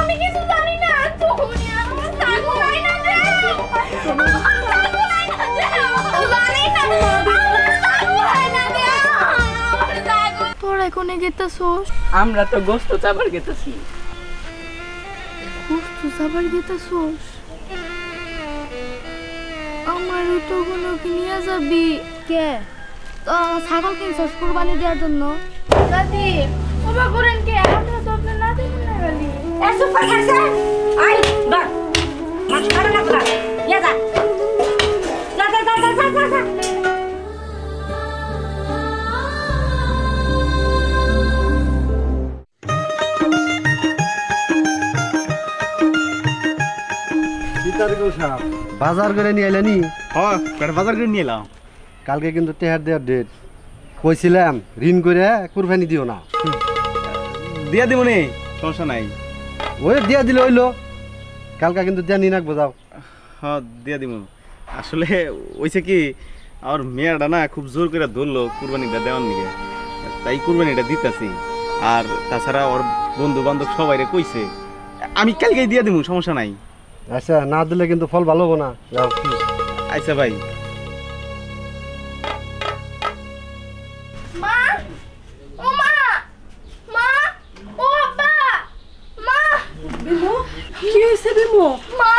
আমি কিছু জানি না তুমি আমার ছাগল আইনা দাও আমার ছাগল আইনা দাও জানি না আমার ছাগল আইনা দাও আমার ছাগল তোরা কোনে গেতাছস আমরা তো গোস্ত চাবার গেতেছি গোস্ত চাবার গেতাছস আমারও তো কোনো কি নিয়ে যাবি কে তো ছাগল কিনছস কুরবানি দেওয়ার জন্য দাদি ওবা করেন কে আমরা তো আপনার না দেখুন না গালি এসো পাঠাছে আই ধর মাছ কাটা না তোরা নিয়ে যা যা যা যা যা যা যা বাজার করে নিয়ে এলেনি বাজার করে নিয়ে এলাম কালকে কিন্তু টেহার দেওয়ার ডেট কইছিলাম ঋণ করে কুরবানি দিও না দিয়া দিব নে সমস্যা নাই ওই দিয়া দিলে হইলো কালকা কিন্তু দিয়া নিয়ে রাখবো যাও হ্যাঁ দিয়া দিব আসলে ওইছে কি আমার মেয়েটা না খুব জোর করে ধরলো কুরবানিটা দেওয়ার নিকে তাই কুরবানিটা দিতেছি আর তাছাড়া ওর বন্ধু বান্ধব সবাই কইছে আমি কালকেই দিয়া দিব সমস্যা নাই আচ্ছা না দিলে কিন্তু ফল ভালো হবো না যাও আচ্ছা ভাই মা ও মা মা ও আব্বা মা বিমু কি হইছে বিমু মা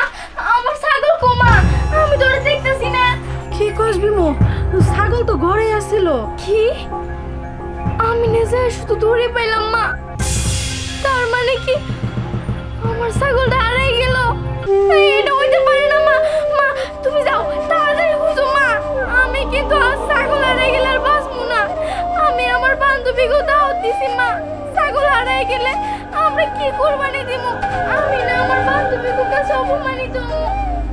আমার ছাগল কো মা আমি তো ওটা দেখতেছি না কি কইস বিমু ছাগল তো ঘরে আসছিল কি আমি নিজে শুধু দৌড়ে পাইলাম মা তার মানে কি আমার ছাগলটা হারিয়ে গেল এটা হইতে পারে না মা মা তুমি যাও তাড়াতাড়ি খুঁজো মা আমি কিন্তু আর ছাগল হারিয়ে গেলে আর বাঁচবো না আমি আমার বান্ধবীকে দাওয়াত দিছি মা ছাগল হারিয়ে গেলে আমরা কি কুরবানি দিব আমি না আমার বান্ধবীকে কাছে অপমানিত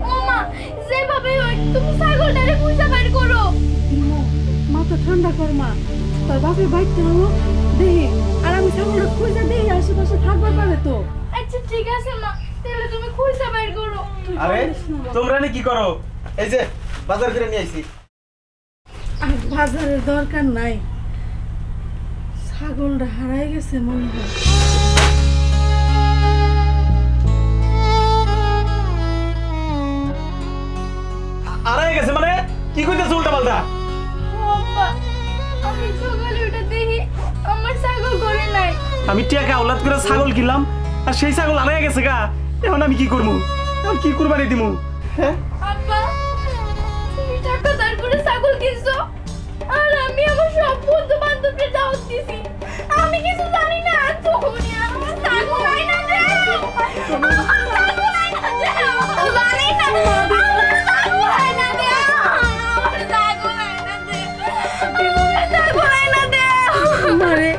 ও মা যেভাবে হোক তুমি ছাগলটারে খুঁজে বের করো বিমু মাথা ঠান্ডা কর মা তোর বাপের বাইতে হলো দেহি আর আমি ছাগলটা খুঁজে দেহি আশেপাশে থাকবার পারে তো আচ্ছা ঠিক আছে মা তাহলে তুমি খুঁজে বের করো আরে তোমরা কি করো এই যে বাজার করে নিয়ে আইছি আর বাজারের দরকার নাই ছাগলটা হারাই গেছে মনে হয় আড়াই গেছে মানে কি কইতেছ উল্টা পাল্টা আব্বা আমি সকালে উঠে দেখি আমার ছাগল ঘরে নাই আমি টিয়াকে আওলাদ করে ছাগল কিনলাম আর সেই ছাগল আড়াই গেছে গা এখন আমি কি করবো এখন কি কুরবানি দিমু হ্যাঁ আব্বা তুমি টাকা দাঁড় করে ছাগল কিনছো আর আমি আমার সব বন্ধু বান্ধবদের দাওয়াত দিছি আমি কিছু জানি না তুমি আমার ছাগল আইনা দাও আমার ছাগল আইনা দাও জানি না আমার ছাগল আইনা দাও আমার ছাগল আইনা দাও আমার ছাগল আইনা দাও মারে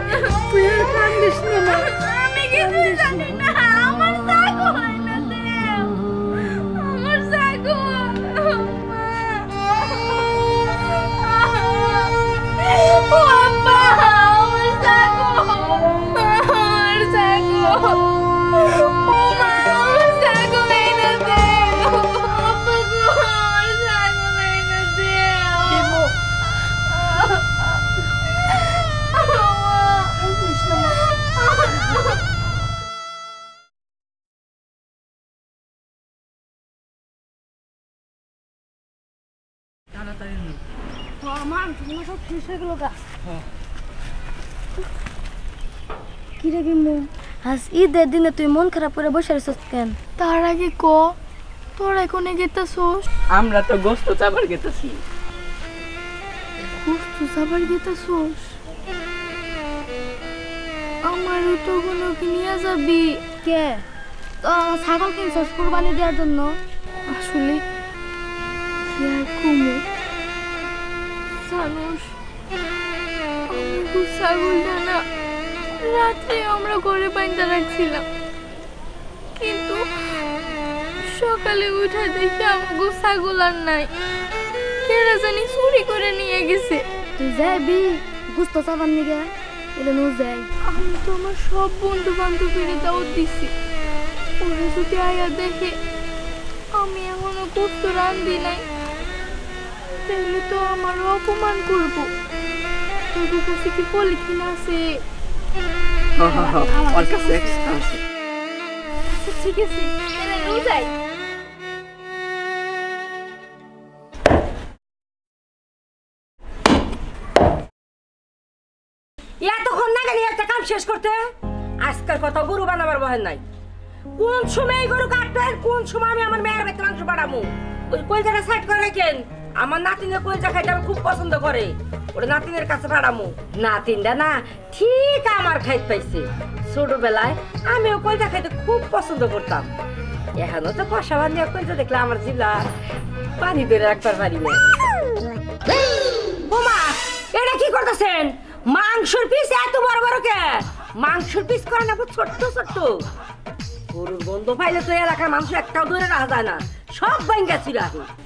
তুই আর কান্দিস না মা আমি কিছু জানি না আমার ছাগল আইনা দাও আমার ছাগল ও আব্বা আমার ছাগল আমার ছাগল ও মা আমার ছাগল আইনা দাও আব্বা গো আমার ছাগল আইনা দাও আমার তোমার সব শেষ হয়ে গেল গা কি রে বিমু আজ ঈদের দিনে তুই মন খারাপ করে বসে রইছস কেন তার আগে ক তোরা কোনে গেতাছস আমরা তো গোস্ত চাবার গেতেছি গোস্ত চাবার গেতাছস আমারও তো কোনো কি নিয়ে যাবি কে তো ছাগল কিনছস কুরবানি দেওয়ার জন্য আসলে কি আর কমু জানোস আমার ছাগলটা না রাত্রে আমরা ঘরে বাইন্দা রাখছিলাম কিন্তু সকালে উঠে দেখি আমাকে ছাগল আর নাই কেরা জানি চুরি করে নিয়ে গেছে তুই যাবি গুস্ত চাবার নিগে এলে নো যাই আমি তো আমার সব বন্ধু বান্ধবীরা দাওয়াত দিছি ওরা যদি আয়া দেখে আমি এখনো গোস্ত রান্ধি নাই তাহলে তো আমারও অপমান করবো তোদের কাছে কি পলিথিন আছে ওর কাছে এক্সট্রা আছে আচ্ছা ঠিক আছে তাহলে আমি যাই। এতক্ষণ না গেলে একটা কাম শেষ করতে? আজকাল কত গরু বানাবার বহেন নাই। কোন সময় গরু কাটবেন, কোন সময় আমি আমার মেয়ের বেতন মাংস বাড়াবো। ওই কলজাটা সাইড করে রাখেন। আমার নাতিনের কলজা খাইতে আমি খুব পছন্দ করে, ওটা নাতিনের কাছে বাড়াবো। নাতিনটা না ঠিক আমার খাইতে পাইছে। ছোটবেলায় আমিও কলজা খাইতে খুব পছন্দ করতাম। এখনো তো কষা বানিয়ে কলজা দেখলে আমার জিলা পানি ধরে রাখবার পারি না। বোমা, এটা কি করতেছেন? মাংসের পিস এত বড় বড় কে? মাংসের পিস করে না ছোট্ট ছোট্ট। গরুর গন্ধ পাইলে তো এলাকার মানুষ একটাও ধরে রাখা যায় না, সব ভাঙ্গা ছিল।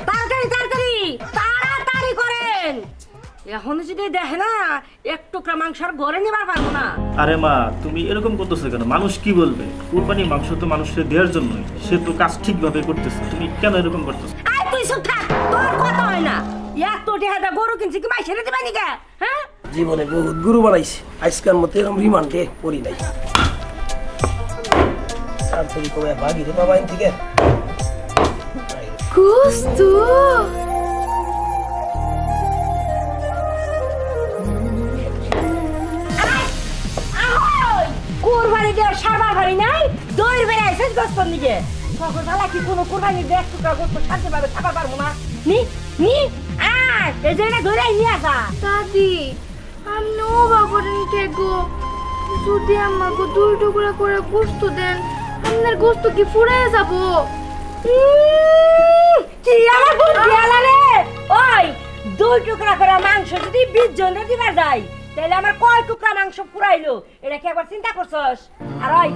তাড়াতাড়ি তাড়াতাড়ি তাড়াতাড়ি করেন। এখন যদি দেখে না এক টুকরা মাংস আর ঘরে নিবার পারবো না। আরে মা, তুমি এরকম করতেছো কেন? মানুষ কি বলবে? কুরবানি মাংস তো মানুষের দেওয়ার জন্যই, সে তো কাজ ঠিকভাবে করতেছে, তুমি কেন এরকম করতেছো? আয় তুই চুপ থাক, তোর কথা হয় না। এত টাকা গরু কিনছি কি মাই ছেড়ে দিবানি কে? হ্যাঁ, জীবনে বহুত গুরু বানাইছি, আজকের মতো এরকম রিমান্ডে করি নাই। আর তুমি কবে ভাগি রে বাবা থেকে? গোস্ত কুরবানি দেওয়ার সারবার ভারি নাই, দৌড় বেড়াইছে গোস্তর নিকে। সকালবেলা কি কোনো কুরবানি দেখ টুকরা গোস্ত খাতে পারবে, খাবার পারবো না। নি নি আয়, এই যে না ধরে নিয়ে আসা। দাদি আপনি ও বাবরেন কে গো? যদি আমাকে 2 টুকরা করে গোস্ত দেন, আপনার গোস্ত কি ফুরায় যাব? কি আমার বুদ্ধি আলা রে? ওই 2 টুকরা করে মাংস যদি 20 জনের দিবার যায়, তাহলে আমার কয় টুকরা মাংস পুরাইলো এটা কি একবার চিন্তা করছস? আর ওই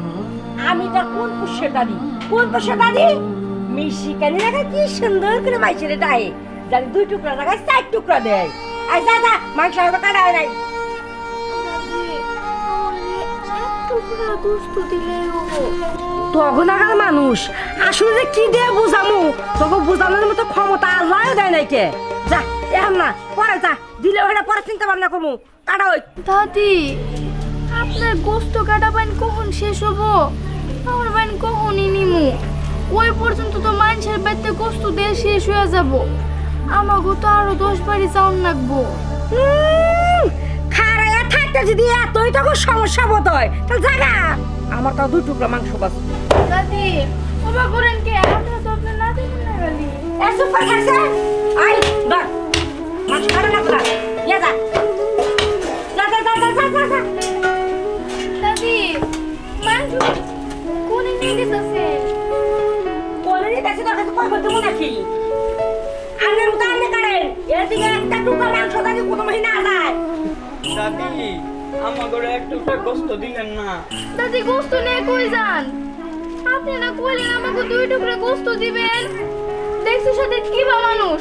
আমি তোর কোন পুষ্যের দাদি? কোন পুষ্যের দাদি? মিশি কানি রাখা কি সুন্দর করে মাইছে রে ডায়ে, জানি 2 টুকরা জায়গায় 4 টুকরা দেয়। আই যা যা, মাংস হয়তো কাটা হয় নাই। এক টুকরা গোস্ত দিলে তখন আগার মানুষ আসলে যে কি দিয়ে বুঝামু, তোকে বুঝানোর মতো ক্ষমতা আল্লাহ দেয় নাই কে? যা এখন না, পরে যা, দিলে ওটা পরে চিন্তা ভাবনা করবো। কাটা ওই দাদি আপনার গোস্ত কাটা বাইন কখন শেষ হবো? আমার বাইন কখনই নিমু? ওই পর্যন্ত তো মানুষের বাড়িতে গোস্ত দিয়ে শেষ হয়ে যাব। আমাকে তো আরো 10 বাড়ি চাউন লাগবো। খারায়া থাকতে যদি এতই তোকে সমস্যা বোধ হয়, তাহলে জাগা আমার তো 2 টুকরা মাংস বাস। দাদি ওবা করেন কে? আপনারা তো আপনার না দেখেন না গালি। এত করে থাকছে আই ধর মাংস কাটা না তোরা ইয়া যা যা যা যা যা যা যা। দাদি মাংস কোনে নিয়ে গেছে? কোনে নিয়ে গেছে তোর কাছে কই বলতে মনে কি? আনের মতো আনে কাটেন, এর দিকে একটা টুকরা মাংস দাদি কোনো মহিনা যায়। দাদি আমার ঘরে এক টুকরা গোস্ত দিলেন না। দাদি গোস্ত নিয়ে কই যান? আপনি না কইলেন আমাকে 2 টুকরা গোস্ত দিবেন? দেখছো সাথে কি বা মানুষ,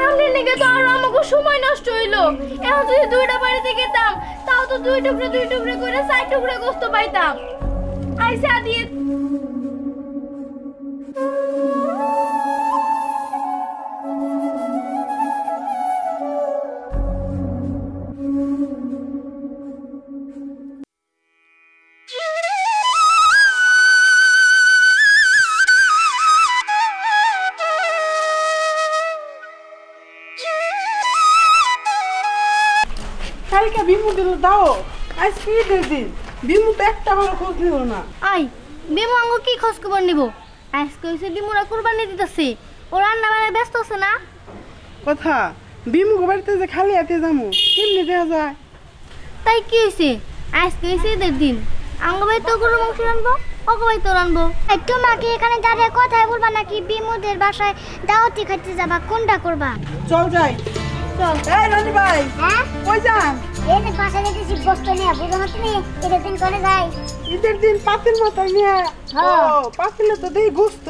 আপনি নিকে তো আর আমাকে সময় নষ্ট হইলো। এখন যদি 2টা বাড়িতে গেতাম তাও তো 2 টুকরা করে 4 টুকরা গোস্ত পাইতাম। আইসা দিয়ে কালকে বিমু দিল দাও, আজকে ঈদের দিন বিমু তো একটা ভালো খোঁজ নিল না। আই বিমু আঙ্গো কি খোঁজ খবর নিব? আজকে হইছে বিমুরা কুরবানি দিতেছে, ও রান্না বান্নায় ব্যস্ত আছে না। কথা বিমু বাড়িতে যে খালি হাতে যাবো কেমনি দেওয়া যায়? তাই কি হইছে? আজকে হইছে ঈদের দিন, আঙ্গো ভাই তো গরু মাংস রানবো, ওগো ভাই তো রানবো। তোমাকে এখানে দাঁড়িয়ে কথাই বলবা নাকি বিমুদের বাসায় দাওয়াতি খাইতে যাবা? কোনটা করবা? চল যাই। চল। এই রানী ভাই, হ্যাঁ কই যান? এই যে বাসায় যেতেছি গোস্ত নিয়ে, বুঝো না তুমি? ঈদের দিন করে যাই। ঈদের দিন পাতিল মাথা নিয়ে। হ্যাঁ। ও পাতিলে তো দেই গোস্ত।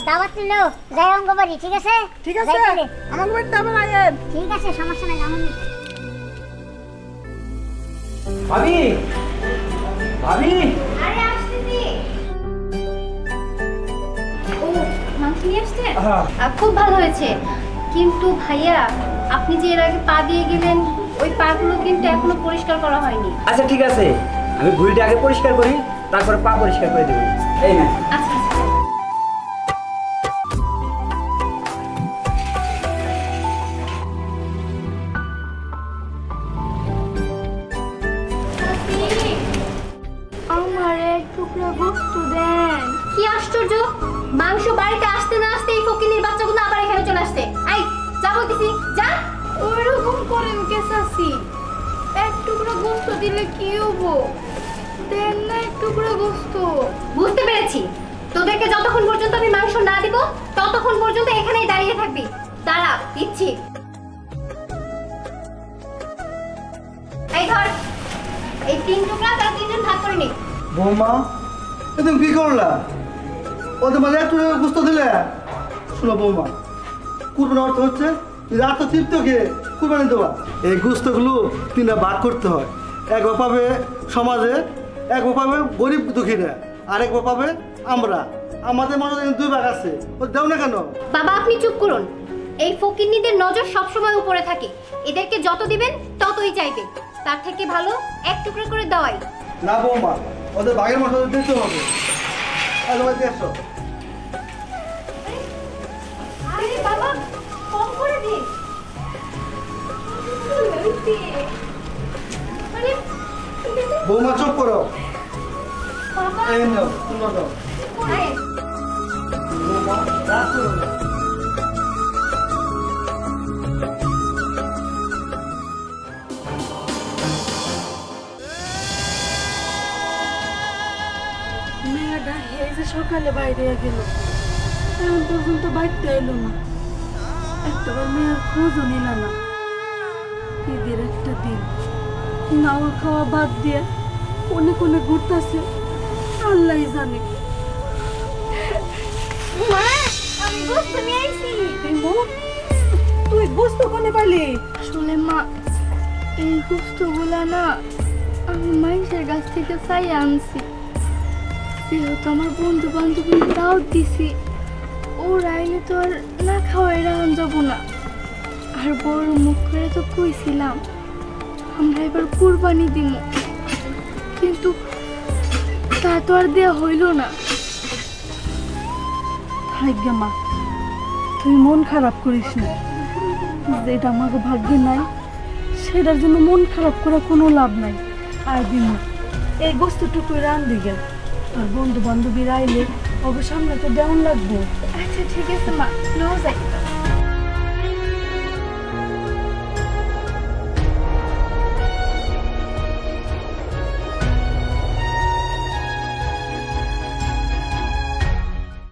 দাওয়াত দিল, যাই অঙ্গবাড়ি, ঠিক আছে? ঠিক আছে, যাই তাহলে। আমার বাড়িতে আবার আয়েন। ঠিক আছে, সমস্যা নাই, আমি ভাবি ভাবি আরে আসতেছি। ও মাংস নিয়ে আসছেন? খুব ভালো হয়েছে, কিন্তু ভাইয়া আপনি যে এর আগে পা দিয়ে গেলেন, ওই পাগুলো কিন্তু এখনো পরিষ্কার করা হয়নি। আচ্ছা ঠিক আছে, আমি ভুঁড়িটা আগে পরিষ্কার করি, তারপরে পা পরিষ্কার করে দেবো। এই না আচ্ছা আচ্ছা আশ্চর্য, মাংস বাড়িতে আসতে না আসতে এই ফকিনীর বাচ্চাগুলো আবার এখানে চলে আসছে। আই যা বলতেছি যা। ওইরকম করেন কে চাচি? এক টুকরো গোস্ত দিলে কি হবো? দেন না এক টুকরো গোস্ত। বুঝতে পেরেছি, তোদেরকে যতক্ষণ পর্যন্ত আমি মাংস না দিব ততক্ষণ পর্যন্ত এখানেই দাঁড়িয়ে থাকবি। দাঁড়া, দিচ্ছি। এই ধর, এই 3 টুকরা তারা 3জন ভাগ করে নে। বৌমা তুমি কি করলা? ওদের মানে একটু গুস্ত দিলে? শোনো বৌমা, কুরবানি অর্থ হচ্ছে রাত তৃপ্ত খেয়ে কুরবানি দেওয়া। এই গুস্তগুলো 3টা ভাগ করতে হয়। একবার পাবে সমাজে, একবার পাবে গরিব দুঃখীরা, আর একবার পাবে আমরা। আমাদের মাঝে 2 ভাগ আছে, ও দাও না কেন? বাবা আপনি চুপ করুন। এই ফকিন্নিদের নজর সবসময় উপরে থাকে, এদেরকে যত দিবেন ততই চাইবে। তার থেকে ভালো এক টুকরো করে দেওয়াই। না বৌমা, ওদের ভাগের মতো দিতে হবে। দেখছো আরে বাবা কম করে দিন। আরে বৌমা চুপ করো। বাবা এই নাও, তোমরা দাও। আরে বৌমা রাগ করো না। মেয়েটা এই যে সকালে বাইরে গেল, এখন পর্যন্ত বাড়িতে এলো না। একটাবার মেয়ের খোঁজও নিল না। ঈদের একটা দিন নাওর খাওয়া বাদ দিয়ে কোনে কোনে ঘুরতেছে, আল্লাহ জানে। মা আমি গোস্ত নিয়ে আইছি। তুই গোস্ত কোনে পাইলি? আসলে মা এই গোস্তগুলা না আমি মাইশের কাছ থেকে চাই আনছি। যেহেতু আমার বন্ধু বান্ধবী দাওয়াত দিছি, ওরা আইলে তো আর না খাওয়াই রান যাবো না। আর বড় মুখ করে তো কইছিলাম আমরা এবার কুরবানি দিব, কিন্তু তা তো আর দেয়া হইল না। ভাগ্য মা, তুই মন খারাপ করিস না। যেটা আমাকে ভাগ্যে নাই সেটার জন্য মন খারাপ করা কোনো লাভ নাই। আর দিন এই গোস্তটুকু রান দিকে তোর বন্ধু বান্ধবীরা আইলে ওকে সামনে তো দেওয়ান লাগবে। আচ্ছা ঠিক আছে মা, লো যাই।